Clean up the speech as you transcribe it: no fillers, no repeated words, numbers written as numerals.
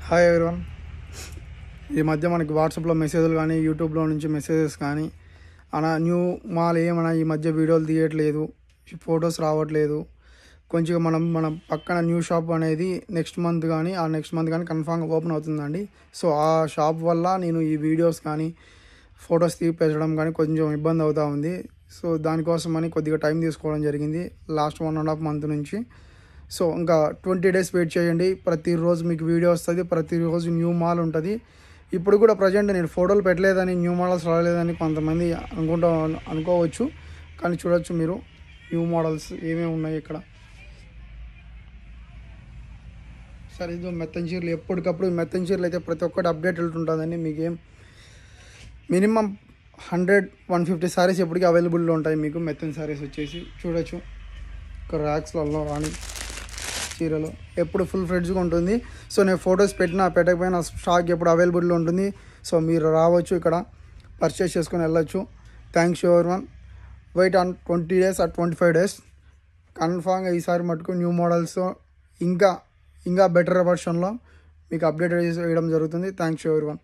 Hi everyone. ఈ మధ్య మనకి వాట్సాప్లో మెసేజ్లు కానీ యూట్యూబ్లో నుంచి మెసేజెస్ కానీ అలా న్యూ మాల్ ఏమన్నా ఈ మధ్య వీడియోలు తీయట్లేదు, ఫొటోస్ రావట్లేదు. కొంచెం మన పక్కన న్యూ షాప్ అనేది నెక్స్ట్ మంత్ కానీ కన్ఫామ్గా ఓపెన్ అవుతుందండి. సో ఆ షాప్ వల్ల నేను ఈ వీడియోస్ కానీ ఫొటోస్ తీపించడం కానీ కొంచెం ఇబ్బంది అవుతూ ఉంది. సో దానికోసం అని కొద్దిగా టైం తీసుకోవడం జరిగింది లాస్ట్ 1.5 month నుంచి. సో ఇంకా 20 days వెయిట్ చేయండి. ప్రతిరోజు మీకు వీడియో వస్తుంది, ప్రతిరోజు న్యూ మాల్ ఉంటుంది. ఇప్పుడు కూడా ప్రజెంట్ నేను ఫోటోలు పెట్టలేదని, న్యూ మోడల్స్ రాలేదని కొంతమంది అనుకోవచ్చు, కానీ చూడొచ్చు మీరు న్యూ మోడల్స్ ఏమేమి ఉన్నాయి ఇక్కడ. సరే, ఇది మెత్తన్ చీరలు ఎప్పటికప్పుడు మెత్తన్ చీరలు అయితే ప్రతి ఒక్కటి అప్డేట్ ఉంటుందండి. మీకేం మినిమం 100-150 సారీస్ ఎప్పటికీ అవైలబుల్లో ఉంటాయి మీకు. మెత్తన్ సారీస్ వచ్చేసి చూడొచ్చు ఇక్కడ ర్యాక్స్లలో రాని చీరలు ఎప్పుడు ఫుల్ ఫ్రెడ్జ్గా ఉంటుంది. సో నేను ఫొటోస్ పెట్టకపోయినా స్టాక్ ఎప్పుడు అవైలబుల్లో ఉంటుంది. సో మీరు రావచ్చు, ఇక్కడ పర్చేస్ చేసుకొని వెళ్ళచ్చు. Thanks everyone. Wait on 20 days or 25 days. కన్ఫామ్గా ఈసారి మటుకు న్యూ మోడల్స్ ఇంకా బెటర్ వర్షన్లో మీకు అప్డేట్ చేయడం జరుగుతుంది. Thanks everyone.